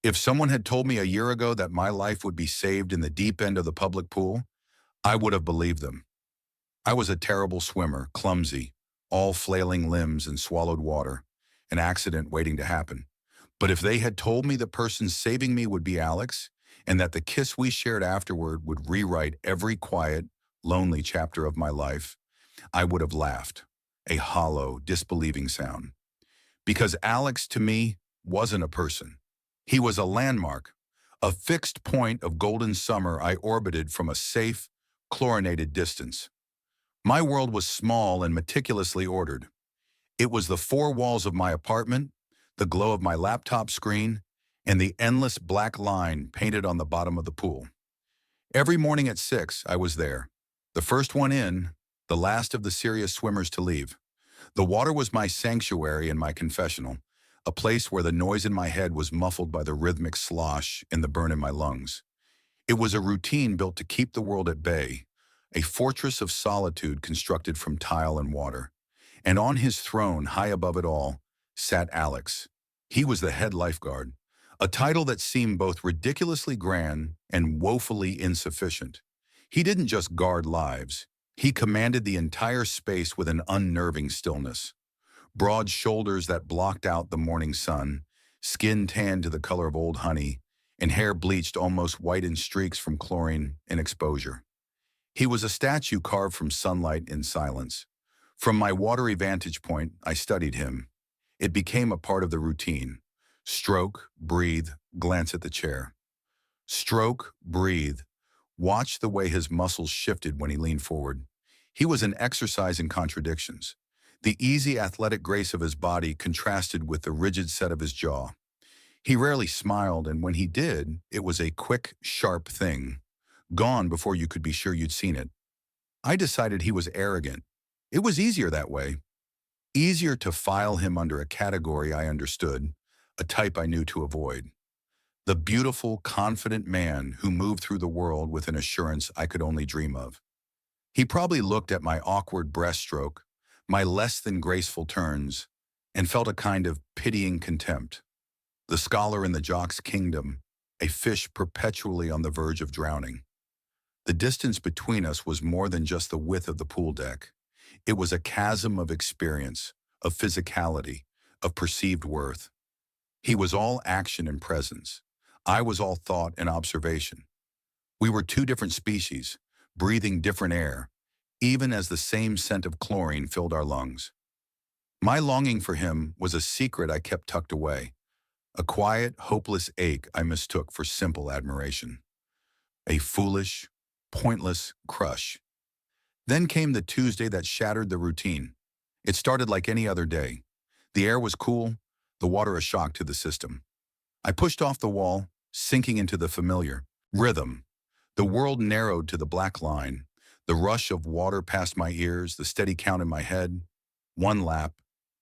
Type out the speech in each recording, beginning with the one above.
If someone had told me a year ago that my life would be saved in the deep end of the public pool, I would have believed them. I was a terrible swimmer, clumsy, all flailing limbs and swallowed water, an accident waiting to happen. But if they had told me the person saving me would be Alex, and that the kiss we shared afterward would rewrite every quiet, lonely chapter of my life, I would have laughed, a hollow, disbelieving sound. Because Alex, to me, wasn't a person. He was a landmark, a fixed point of golden summer I orbited from a safe, chlorinated distance. My world was small and meticulously ordered. It was the four walls of my apartment, the glow of my laptop screen, and the endless black line painted on the bottom of the pool. Every morning at 6, I was there. The first one in, the last of the serious swimmers to leave. The water was my sanctuary and my confessional, a place where the noise in my head was muffled by the rhythmic slosh and the burn in my lungs. It was a routine built to keep the world at bay, a fortress of solitude constructed from tile and water. And on his throne, high above it all, sat Alex. He was the head lifeguard, a title that seemed both ridiculously grand and woefully insufficient. He didn't just guard lives. He commanded the entire space with an unnerving stillness. Broad shoulders that blocked out the morning sun, skin tanned to the color of old honey, and hair bleached almost white in streaks from chlorine and exposure. He was a statue carved from sunlight and silence. From my watery vantage point, I studied him. It became a part of the routine. Stroke, breathe, glance at the chair. Stroke, breathe. Watch the way his muscles shifted when he leaned forward. He was an exercise in contradictions. The easy athletic grace of his body contrasted with the rigid set of his jaw. He rarely smiled, and when he did, it was a quick, sharp thing, gone before you could be sure you'd seen it. I decided he was arrogant. It was easier that way. Easier to file him under a category I understood, a type I knew to avoid. The beautiful, confident man who moved through the world with an assurance I could only dream of. He probably looked at my awkward breaststroke, my less than graceful turns, and felt a kind of pitying contempt. The scholar in the jock's kingdom, a fish perpetually on the verge of drowning. The distance between us was more than just the width of the pool deck. It was a chasm of experience, of physicality, of perceived worth. He was all action and presence. I was all thought and observation. We were two different species, breathing different air, even as the same scent of chlorine filled our lungs. My longing for him was a secret I kept tucked away, a quiet, hopeless ache I mistook for simple admiration. A foolish, pointless crush. Then came the Tuesday that shattered the routine. It started like any other day. The air was cool, the water a shock to the system. I pushed off the wall, sinking into the familiar rhythm. The world narrowed to the black line, the rush of water past my ears, the steady count in my head. 1 lap,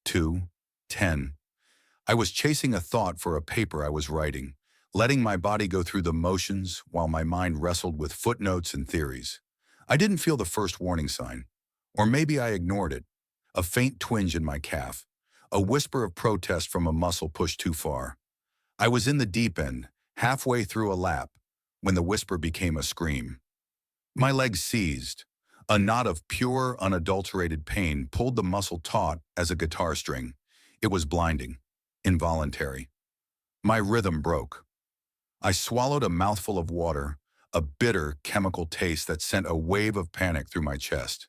2, 10. I was chasing a thought for a paper I was writing, letting my body go through the motions while my mind wrestled with footnotes and theories. I didn't feel the first warning sign, or maybe I ignored it. A faint twinge in my calf, a whisper of protest from a muscle pushed too far. I was in the deep end, halfway through a lap, when the whisper became a scream. My legs seized. A knot of pure, unadulterated pain pulled the muscle taut as a guitar string. It was blinding, involuntary. My rhythm broke. I swallowed a mouthful of water, a bitter chemical taste that sent a wave of panic through my chest.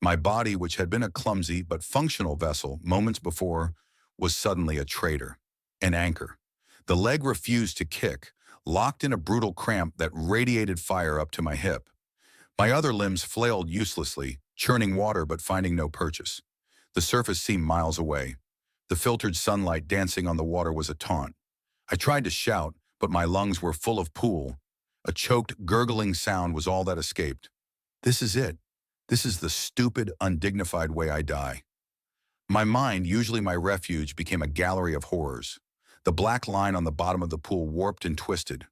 My body, which had been a clumsy but functional vessel moments before, was suddenly a traitor, an anchor. The leg refused to kick, locked in a brutal cramp that radiated fire up to my hip. My other limbs flailed uselessly, churning water but finding no purchase. The surface seemed miles away. The filtered sunlight dancing on the water was a taunt. I tried to shout, but my lungs were full of pool. A choked, gurgling sound was all that escaped. This is it. This is the stupid, undignified way I die. My mind, usually my refuge, became a gallery of horrors. The black line on the bottom of the pool warped and twisted.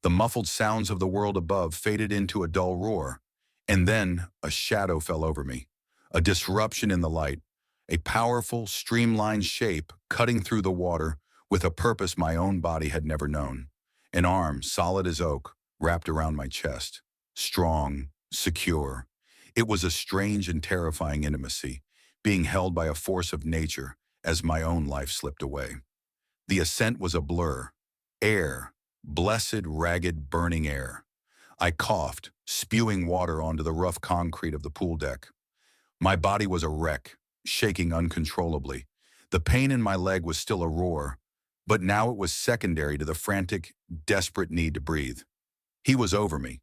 The muffled sounds of the world above faded into a dull roar. And then a shadow fell over me, a disruption in the light, a powerful, streamlined shape cutting through the water with a purpose my own body had never known. An arm, solid as oak, wrapped around my chest. Strong, secure. It was a strange and terrifying intimacy, being held by a force of nature as my own life slipped away. The ascent was a blur. Air, blessed, ragged, burning air. I coughed, spewing water onto the rough concrete of the pool deck. My body was a wreck, shaking uncontrollably. The pain in my leg was still a roar, but now it was secondary to the frantic, desperate need to breathe. He was over me.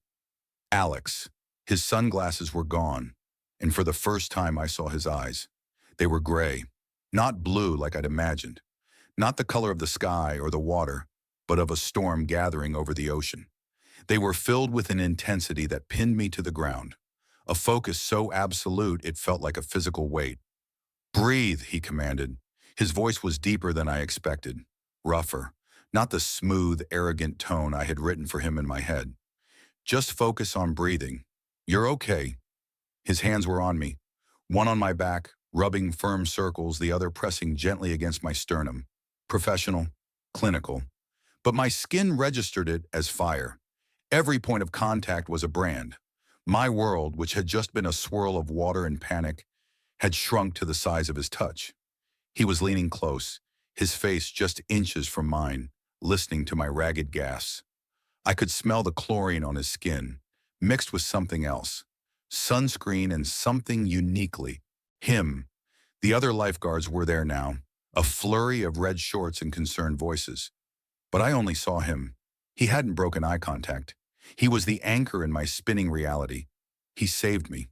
Alex. His sunglasses were gone, and for the first time I saw his eyes. They were gray, not blue like I'd imagined, not the color of the sky or the water, but of a storm gathering over the ocean. They were filled with an intensity that pinned me to the ground, a focus so absolute it felt like a physical weight. "Breathe," he commanded. His voice was deeper than I expected, rougher, not the smooth, arrogant tone I had written for him in my head. "Just focus on breathing. You're okay." His hands were on me, one on my back, rubbing firm circles, the other pressing gently against my sternum. Professional, clinical. But my skin registered it as fire. Every point of contact was a brand. My world, which had just been a swirl of water and panic, had shrunk to the size of his touch. He was leaning close, his face just inches from mine, listening to my ragged gasps. I could smell the chlorine on his skin, mixed with something else. Sunscreen and something uniquely. Him. The other lifeguards were there now, a flurry of red shorts and concerned voices. But I only saw him. He hadn't broken eye contact. He was the anchor in my spinning reality. He saved me.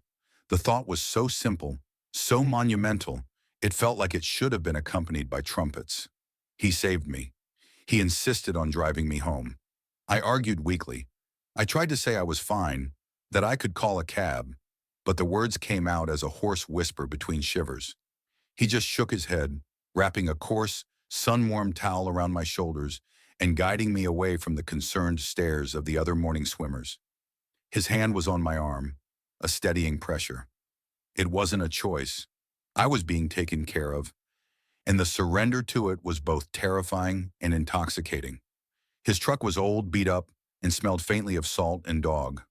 The thought was so simple, so monumental, it felt like it should have been accompanied by trumpets. He saved me. He insisted on driving me home. I argued weakly. I tried to say I was fine, that I could call a cab, but the words came out as a hoarse whisper between shivers. He just shook his head, wrapping a coarse, sun-warmed towel around my shoulders and guiding me away from the concerned stares of the other morning swimmers. His hand was on my arm, a steadying pressure. It wasn't a choice. I was being taken care of, and the surrender to it was both terrifying and intoxicating. His truck was old, beat up, and smelled faintly of salt and dog.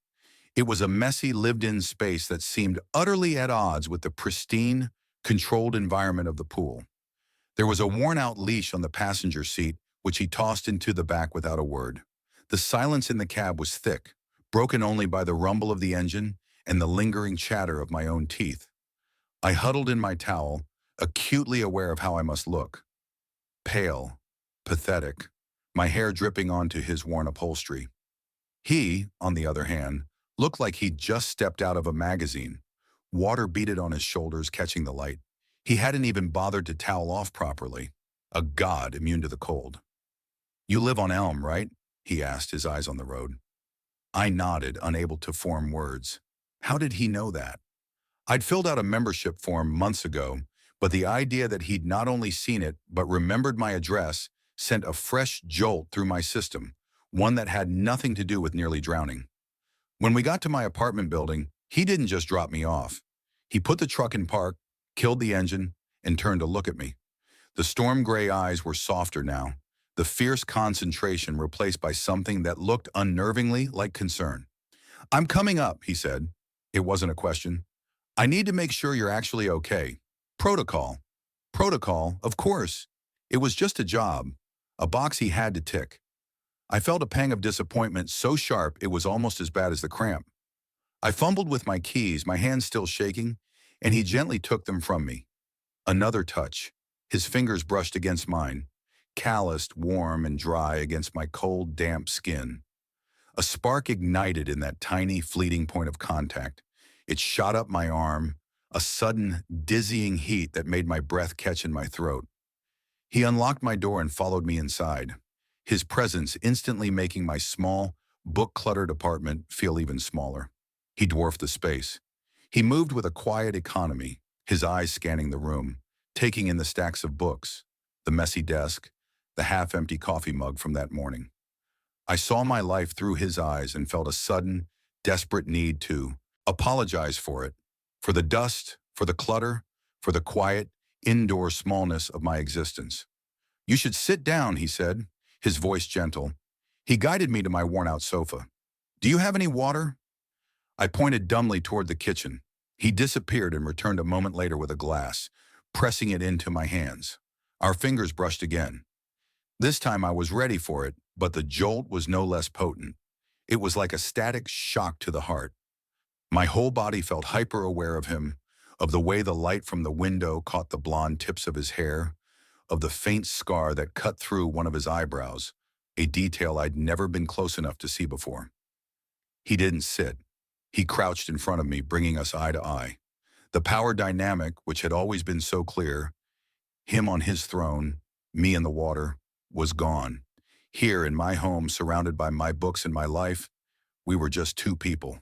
It was a messy, lived-in space that seemed utterly at odds with the pristine, controlled environment of the pool. There was a worn-out leash on the passenger seat, which he tossed into the back without a word. The silence in the cab was thick, broken only by the rumble of the engine and the lingering chatter of my own teeth. I huddled in my towel, acutely aware of how I must look. Pale, pathetic, my hair dripping onto his worn upholstery. He, on the other hand, looked like he'd just stepped out of a magazine. Water beaded on his shoulders, catching the light. He hadn't even bothered to towel off properly. A god immune to the cold. "You live on Elm, right?" he asked, his eyes on the road. I nodded, unable to form words. How did he know that? I'd filled out a membership form months ago, but the idea that he'd not only seen it, but remembered my address sent a fresh jolt through my system, one that had nothing to do with nearly drowning. When we got to my apartment building, he didn't just drop me off. He put the truck in park, killed the engine, and turned to look at me. The storm gray eyes were softer now, the fierce concentration replaced by something that looked unnervingly like concern. "I'm coming up," he said. It wasn't a question. "I need to make sure you're actually okay. Protocol." Protocol, of course. It was just a job, a box he had to tick. I felt a pang of disappointment so sharp it was almost as bad as the cramp. I fumbled with my keys, my hands still shaking, and he gently took them from me. Another touch. His fingers brushed against mine, calloused, warm, and dry against my cold, damp skin. A spark ignited in that tiny, fleeting point of contact. It shot up my arm, a sudden, dizzying heat that made my breath catch in my throat. He unlocked my door and followed me inside, his presence instantly making my small, book-cluttered apartment feel even smaller. He dwarfed the space. He moved with a quiet economy, his eyes scanning the room, taking in the stacks of books, the messy desk, the half-empty coffee mug from that morning. I saw my life through his eyes and felt a sudden, desperate need to apologize for it, for the dust, for the clutter, for the quiet, indoor smallness of my existence. "You should sit down," he said, his voice gentle. He guided me to my worn-out sofa. Do you have any water? I pointed dumbly toward the kitchen. He disappeared and returned a moment later with a glass, pressing it into my hands. Our fingers brushed again. This time I was ready for it, but the jolt was no less potent. It was like a static shock to the heart. My whole body felt hyper-aware of him, of the way the light from the window caught the blonde tips of his hair, of the faint scar that cut through one of his eyebrows, a detail I'd never been close enough to see before. He didn't sit. He crouched in front of me, bringing us eye to eye. The power dynamic, which had always been so clear, him on his throne, me in the water, was gone. Here in my home, surrounded by my books and my life, we were just two people,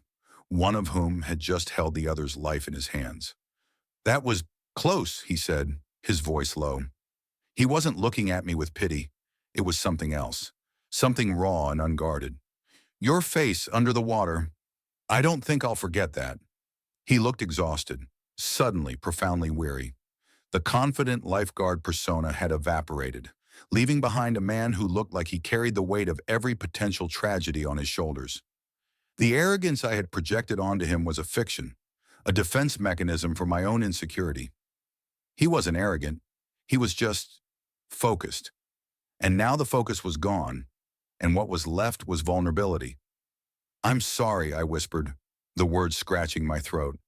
one of whom had just held the other's life in his hands. That was close, he said, his voice low. He wasn't looking at me with pity. It was something else, something raw and unguarded. Your face under the water, I don't think I'll forget that. He looked exhausted, suddenly profoundly weary. The confident lifeguard persona had evaporated, leaving behind a man who looked like he carried the weight of every potential tragedy on his shoulders. The arrogance I had projected onto him was a fiction, a defense mechanism for my own insecurity. He wasn't arrogant. He was just focused. And now the focus was gone, and what was left was vulnerability. I'm sorry, I whispered, the words scratching my throat,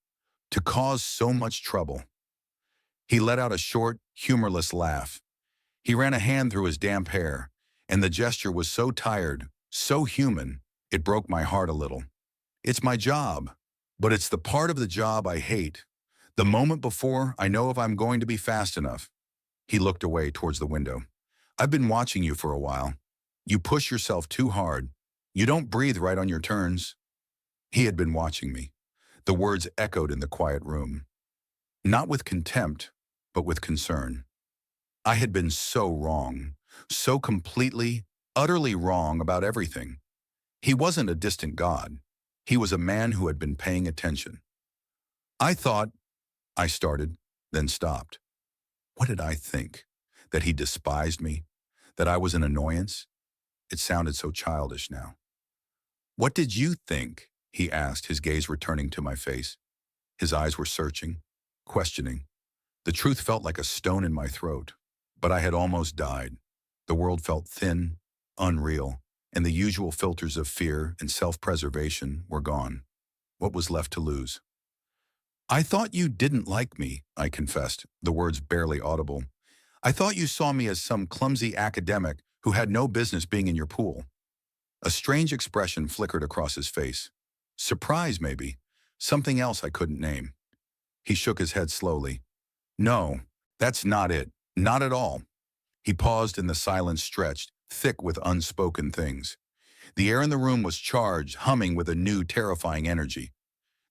to cause so much trouble. He let out a short, humorless laugh. He ran a hand through his damp hair, and the gesture was so tired, so human, it broke my heart a little. It's my job, but it's the part of the job I hate. The moment before I know if I'm going to be fast enough. He looked away towards the window. I've been watching you for a while. You push yourself too hard. You don't breathe right on your turns. He had been watching me. The words echoed in the quiet room. Not with contempt, but with concern. I had been so wrong, so completely, utterly wrong about everything. He wasn't a distant god. He was a man who had been paying attention. I thought, I started, then stopped. What did I think? That he despised me? That I was an annoyance? It sounded so childish now. What did you think? He asked, his gaze returning to my face. His eyes were searching, questioning. The truth felt like a stone in my throat, but I had almost died. The world felt thin, unreal, and the usual filters of fear and self-preservation were gone. What was left to lose? I thought you didn't like me, I confessed, the words barely audible. I thought you saw me as some clumsy academic who had no business being in your pool. A strange expression flickered across his face. Surprise, maybe. Something else I couldn't name. He shook his head slowly. No, that's not it. Not at all. He paused and the silence stretched, thick with unspoken things. The air in the room was charged, humming with a new, terrifying energy.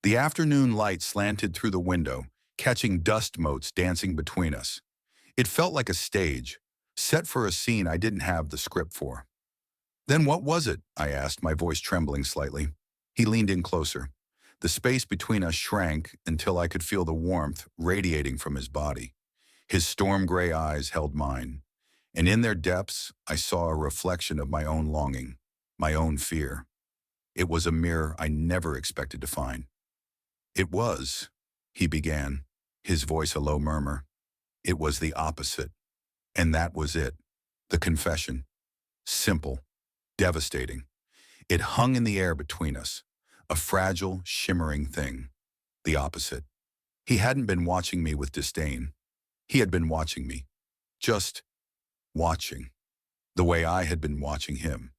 The afternoon light slanted through the window, catching dust motes dancing between us. It felt like a stage, set for a scene I didn't have the script for. Then what was it? I asked, my voice trembling slightly. He leaned in closer. The space between us shrank until I could feel the warmth radiating from his body. His storm gray eyes held mine, and in their depths I saw a reflection of my own longing, my own fear. It was a mirror I never expected to find. It was, he began, his voice a low murmur. It was the opposite. And that was it. The confession. Simple. Devastating. It hung in the air between us. A fragile, shimmering thing. The opposite. He hadn't been watching me with disdain. He had been watching me. Just watching. The way I had been watching him.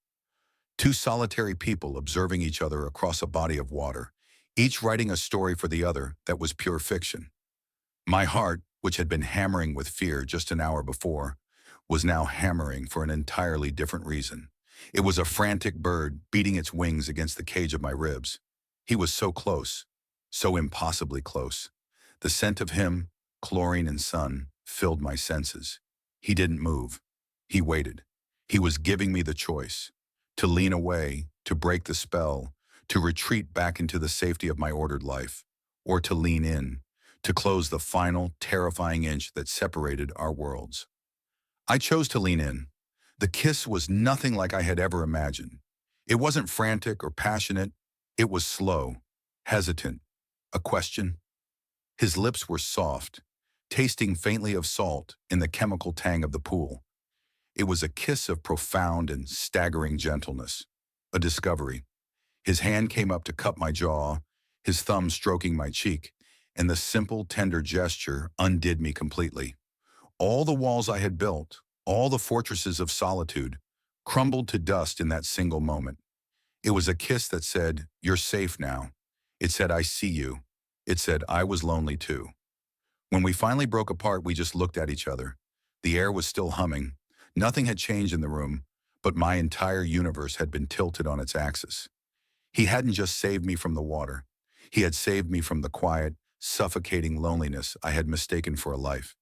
Two solitary people observing each other across a body of water, each writing a story for the other that was pure fiction. My heart, which had been hammering with fear just an hour before, was now hammering for an entirely different reason. It was a frantic bird beating its wings against the cage of my ribs. He was so close, so impossibly close. The scent of him, chlorine and sun, filled my senses. He didn't move. He waited. He was giving me the choice. To lean away, to break the spell, to retreat back into the safety of my ordered life, or to lean in, to close the final, terrifying inch that separated our worlds. I chose to lean in, The kiss was nothing like I had ever imagined. It wasn't frantic or passionate. It was slow, hesitant. A question? His lips were soft, tasting faintly of salt in the chemical tang of the pool. It was a kiss of profound and staggering gentleness. A discovery. His hand came up to cup my jaw, his thumb stroking my cheek, and the simple, tender gesture undid me completely. All the walls I had built, all the fortresses of solitude, crumbled to dust in that single moment. It was a kiss that said, "You're safe now." It said, "I see you." It said, "I was lonely too." When we finally broke apart, we just looked at each other. The air was still humming. Nothing had changed in the room, but my entire universe had been tilted on its axis. He hadn't just saved me from the water. He had saved me from the quiet, suffocating loneliness I had mistaken for a life.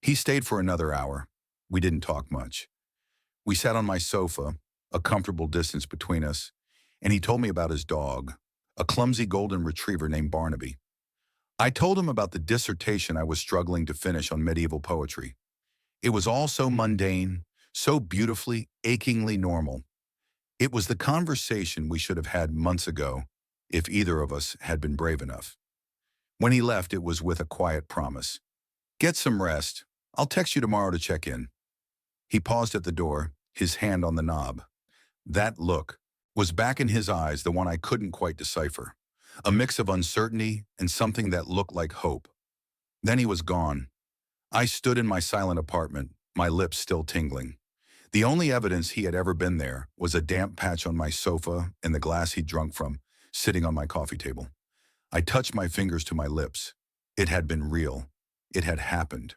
He stayed for another hour. We didn't talk much. We sat on my sofa, a comfortable distance between us, and he told me about his dog, a clumsy golden retriever named Barnaby. I told him about the dissertation I was struggling to finish on medieval poetry. It was all so mundane, so beautifully, achingly normal. It was the conversation we should have had months ago, if either of us had been brave enough. When he left, it was with a quiet promise. "Get some rest. I'll text you tomorrow to check in." He paused at the door, his hand on the knob. That look was back in his eyes, the one I couldn't quite decipher. A mix of uncertainty and something that looked like hope. Then he was gone. I stood in my silent apartment, my lips still tingling. The only evidence he had ever been there was a damp patch on my sofa and the glass he'd drunk from, sitting on my coffee table. I touched my fingers to my lips. It had been real. It had happened.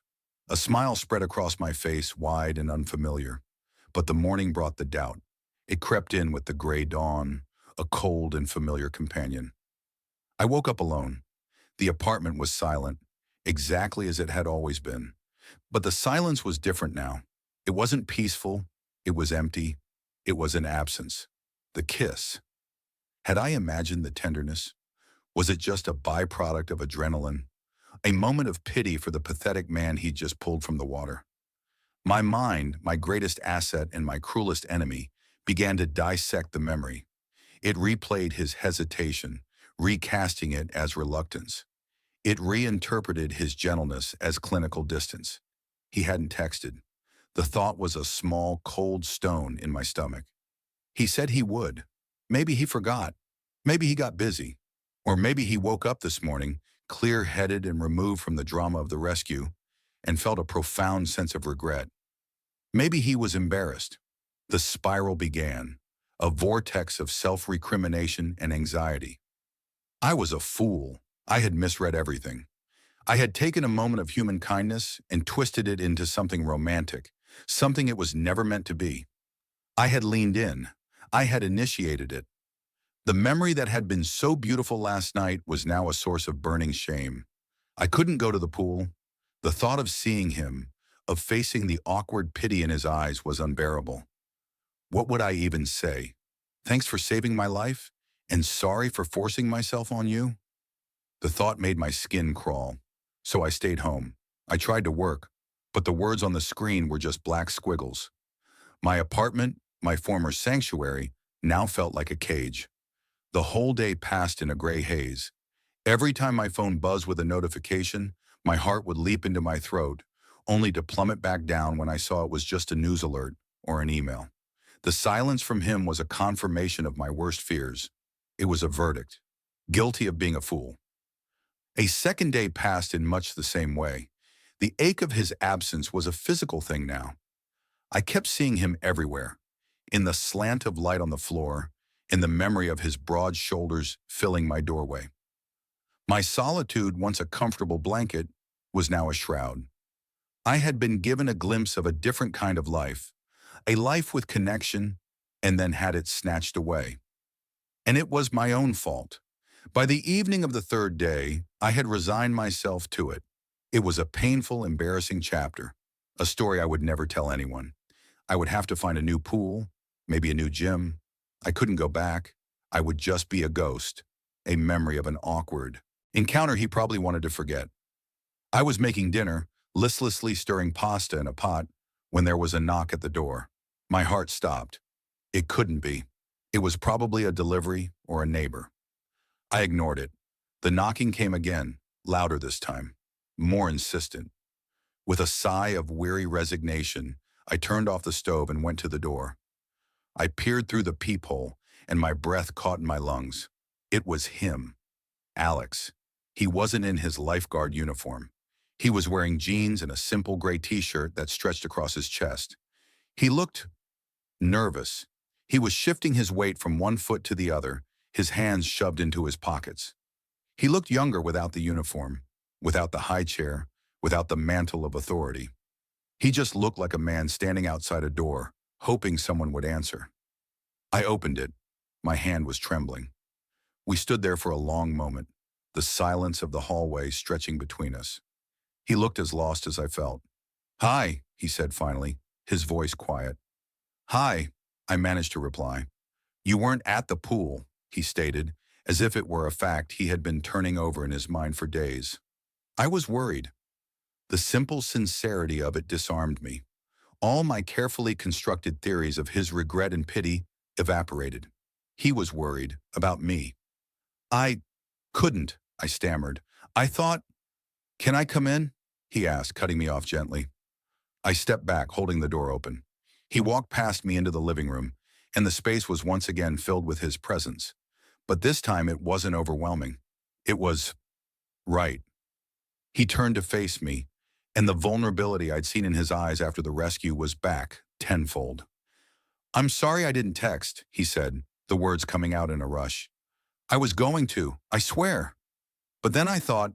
A smile spread across my face, wide and unfamiliar. But the morning brought the doubt. It crept in with the gray dawn, a cold and familiar companion. I woke up alone. The apartment was silent, exactly as it had always been. But the silence was different now. It wasn't peaceful. It was empty. It was an absence. The kiss. Had I imagined the tenderness? Was it just a byproduct of adrenaline? A moment of pity for the pathetic man he'd just pulled from the water? My mind, my greatest asset and my cruelest enemy, began to dissect the memory. It replayed his hesitation, recasting it as reluctance. It reinterpreted his gentleness as clinical distance. He hadn't texted. The thought was a small, cold stone in my stomach. He said he would. Maybe he forgot. Maybe he got busy. Or maybe he woke up this morning, clear-headed and removed from the drama of the rescue, and felt a profound sense of regret. Maybe he was embarrassed. The spiral began, a vortex of self-recrimination and anxiety. I was a fool. I had misread everything. I had taken a moment of human kindness and twisted it into something romantic, something it was never meant to be. I had leaned in. I had initiated it. The memory that had been so beautiful last night was now a source of burning shame. I couldn't go to the pool. The thought of seeing him, of facing the awkward pity in his eyes, was unbearable. What would I even say? "Thanks for saving my life, and sorry for forcing myself on you?" The thought made my skin crawl. So I stayed home. I tried to work, but the words on the screen were just black squiggles. My apartment, my former sanctuary, now felt like a cage. The whole day passed in a gray haze. Every time my phone buzzed with a notification, my heart would leap into my throat, only to plummet back down when I saw it was just a news alert or an email. The silence from him was a confirmation of my worst fears. It was a verdict. Guilty of being a fool. A second day passed in much the same way. The ache of his absence was a physical thing now. I kept seeing him everywhere, in the slant of light on the floor, in the memory of his broad shoulders filling my doorway. My solitude, once a comfortable blanket, was now a shroud. I had been given a glimpse of a different kind of life, a life with connection, and then had it snatched away. And it was my own fault. By the evening of the third day, I had resigned myself to it. It was a painful, embarrassing chapter, a story I would never tell anyone. I would have to find a new pool, maybe a new gym. I couldn't go back. I would just be a ghost, a memory of an awkward encounter he probably wanted to forget. I was making dinner, listlessly stirring pasta in a pot, when there was a knock at the door. My heart stopped. It couldn't be. It was probably a delivery or a neighbor. I ignored it. The knocking came again, louder this time, more insistent. With a sigh of weary resignation, I turned off the stove and went to the door. I peered through the peephole, and my breath caught in my lungs. It was him, Alex. He wasn't in his lifeguard uniform. He was wearing jeans and a simple gray t-shirt that stretched across his chest. He looked nervous. He was shifting his weight from one foot to the other, his hands shoved into his pockets. He looked younger without the uniform, without the high chair, without the mantle of authority. He just looked like a man standing outside a door, hoping someone would answer. I opened it. My hand was trembling. We stood there for a long moment, the silence of the hallway stretching between us. He looked as lost as I felt. "Hi," he said finally, his voice quiet. "Hi," I managed to reply. "You weren't at the pool," he stated, as if it were a fact he had been turning over in his mind for days. I was worried. The simple sincerity of it disarmed me. All my carefully constructed theories of his regret and pity evaporated. He was worried about me. "I couldn't," I stammered. "I thought—" "Can I come in?" he asked, cutting me off gently. I stepped back, holding the door open. He walked past me into the living room, and the space was once again filled with his presence. But this time it wasn't overwhelming. It was right. He turned to face me, and the vulnerability I'd seen in his eyes after the rescue was back, tenfold. "I'm sorry I didn't text," he said, the words coming out in a rush. "I was going to, I swear. But then I thought,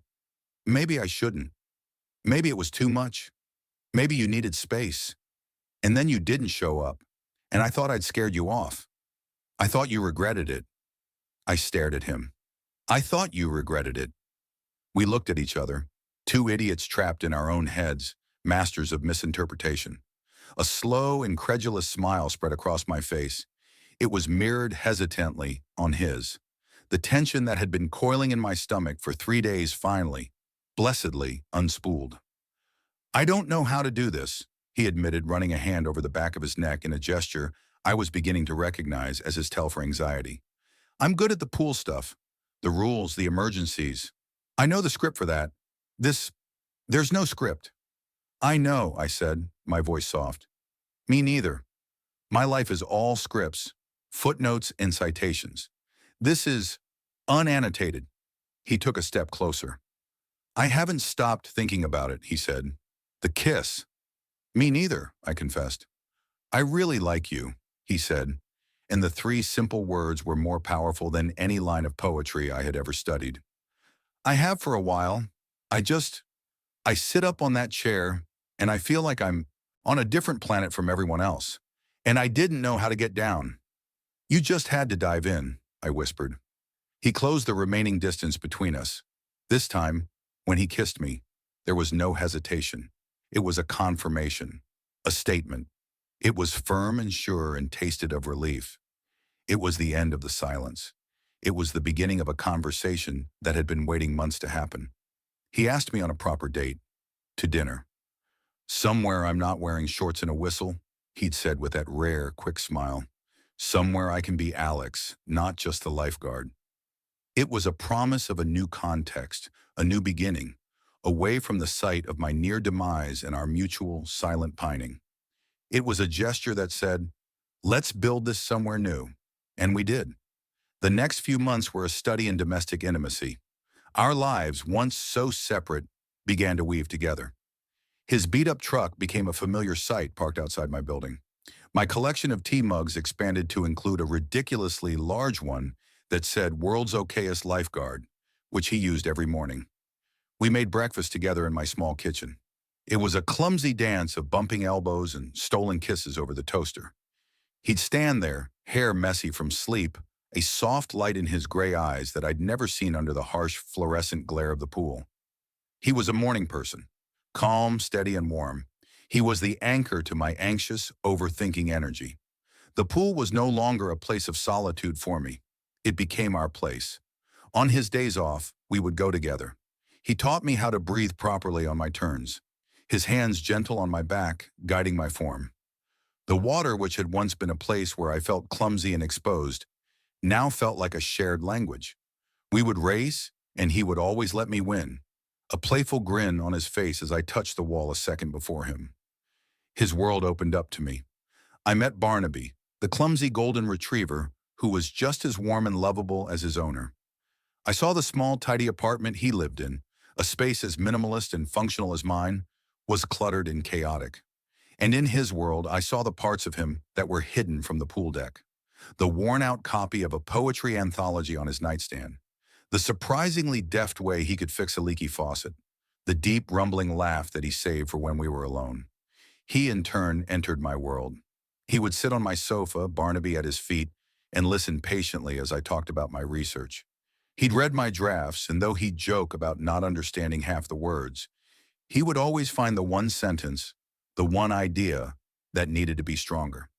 maybe I shouldn't. Maybe it was too much. Maybe you needed space. And then you didn't show up, and I thought I'd scared you off. I thought you regretted it." I stared at him. "I thought you regretted it." We looked at each other, two idiots trapped in our own heads, masters of misinterpretation. A slow, incredulous smile spread across my face. It was mirrored hesitantly on his. The tension that had been coiling in my stomach for 3 days finally, blessedly, unspooled. "I don't know how to do this," he admitted, running a hand over the back of his neck in a gesture I was beginning to recognize as his tell for anxiety. "I'm good at the pool stuff, the rules, the emergencies. I know the script for that. There's no script." "I know," I said, my voice soft. "Me neither. My life is all scripts, footnotes, and citations. This is unannotated." He took a step closer. "I haven't stopped thinking about it," he said. "The kiss." "Me neither," I confessed. "I really like you," he said, and the 3 simple words were more powerful than any line of poetry I had ever studied. "I have for a while. I sit up on that chair, and I feel like I'm on a different planet from everyone else, and I didn't know how to get down." "You just had to dive in," I whispered. He closed the remaining distance between us. This time, when he kissed me, there was no hesitation. It was a confirmation, a statement. It was firm and sure and tasted of relief. It was the end of the silence. It was the beginning of a conversation that had been waiting months to happen. He asked me on a proper date, to dinner. "Somewhere I'm not wearing shorts and a whistle," he'd said with that rare, quick smile. "Somewhere I can be Alex, not just the lifeguard." It was a promise of a new context, a new beginning, away from the sight of my near demise and our mutual, silent pining. It was a gesture that said, "Let's build this somewhere new." And we did. The next few months were a study in domestic intimacy. Our lives, once so separate, began to weave together. His beat-up truck became a familiar sight parked outside my building. My collection of tea mugs expanded to include a ridiculously large one that said "World's Okayest Lifeguard," which he used every morning. We made breakfast together in my small kitchen. It was a clumsy dance of bumping elbows and stolen kisses over the toaster. He'd stand there, hair messy from sleep, a soft light in his gray eyes that I'd never seen under the harsh fluorescent glare of the pool. He was a morning person, calm, steady, and warm. He was the anchor to my anxious, overthinking energy. The pool was no longer a place of solitude for me. It became our place. On his days off, we would go together. He taught me how to breathe properly on my turns, his hands gentle on my back, guiding my form. The water, which had once been a place where I felt clumsy and exposed, now felt like a shared language. We would race, and he would always let me win, a playful grin on his face as I touched the wall a second before him. His world opened up to me. I met Barnaby, the clumsy golden retriever, who was just as warm and lovable as his owner. I saw the small, tidy apartment he lived in, a space as minimalist and functional as mine, was cluttered and chaotic. And in his world, I saw the parts of him that were hidden from the pool deck. The worn-out copy of a poetry anthology on his nightstand. The surprisingly deft way he could fix a leaky faucet. The deep, rumbling laugh that he saved for when we were alone. He, in turn, entered my world. He would sit on my sofa, Barnaby at his feet, and listen patiently as I talked about my research. He'd read my drafts, and though he'd joke about not understanding half the words, he would always find the one sentence, the one idea, that needed to be stronger.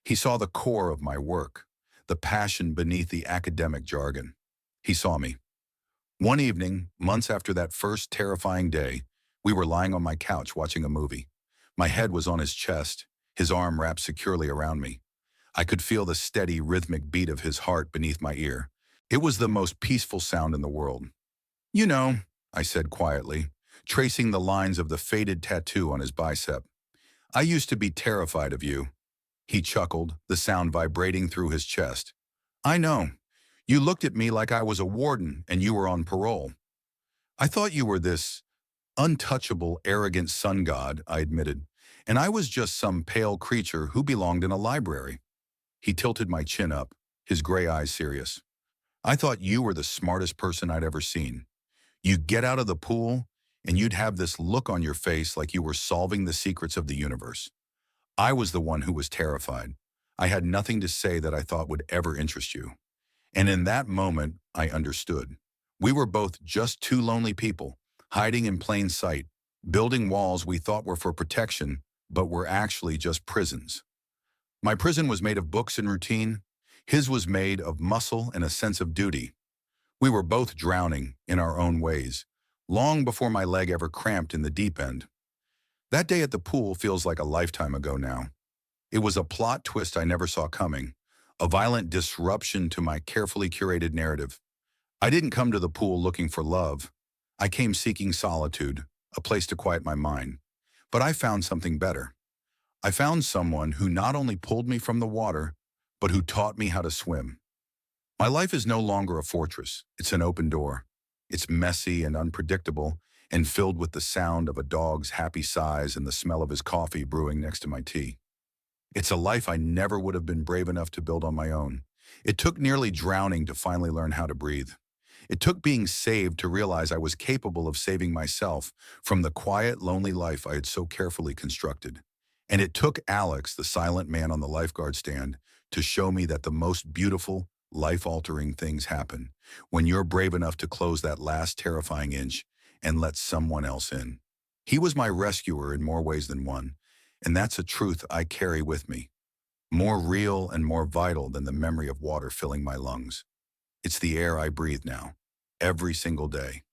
He saw the core of my work, the passion beneath the academic jargon. He saw me. One evening, months after that first terrifying day, we were lying on my couch watching a movie. My head was on his chest, his arm wrapped securely around me. I could feel the steady, rhythmic beat of his heart beneath my ear. It was the most peaceful sound in the world. "You know," I said quietly, tracing the lines of the faded tattoo on his bicep. "I used to be terrified of you." He chuckled, the sound vibrating through his chest. "I know. You looked at me like I was a warden and you were on parole. I thought you were this untouchable, arrogant sun god," I admitted, "and I was just some pale creature who belonged in a library." He tilted my chin up, his gray eyes serious. "I thought you were the smartest person I'd ever seen. You'd get out of the pool, and you'd have this look on your face like you were solving the secrets of the universe. I was the one who was terrified. I had nothing to say that I thought would ever interest you. And in that moment, I understood. We were both just two lonely people, hiding in plain sight, building walls we thought were for protection, but were actually just prisons. My prison was made of books and routine. His was made of muscle and a sense of duty. We were both drowning in our own ways, long before my leg ever cramped in the deep end. That day at the pool feels like a lifetime ago now. It was a plot twist I never saw coming, a violent disruption to my carefully curated narrative. I didn't come to the pool looking for love. I came seeking solitude, a place to quiet my mind. But I found something better. I found someone who not only pulled me from the water, but who taught me how to swim. My life is no longer a fortress. It's an open door. It's messy and unpredictable, and filled with the sound of a dog's happy sighs and the smell of his coffee brewing next to my tea. It's a life I never would have been brave enough to build on my own. It took nearly drowning to finally learn how to breathe. It took being saved to realize I was capable of saving myself from the quiet, lonely life I had so carefully constructed. And it took Alex, the silent man on the lifeguard stand, to show me that the most beautiful, life-altering things happen when you're brave enough to close that last terrifying inch and let someone else in. He was my rescuer in more ways than one, and that's a truth I carry with me, more real and more vital than the memory of water filling my lungs. It's the air I breathe now, every single day.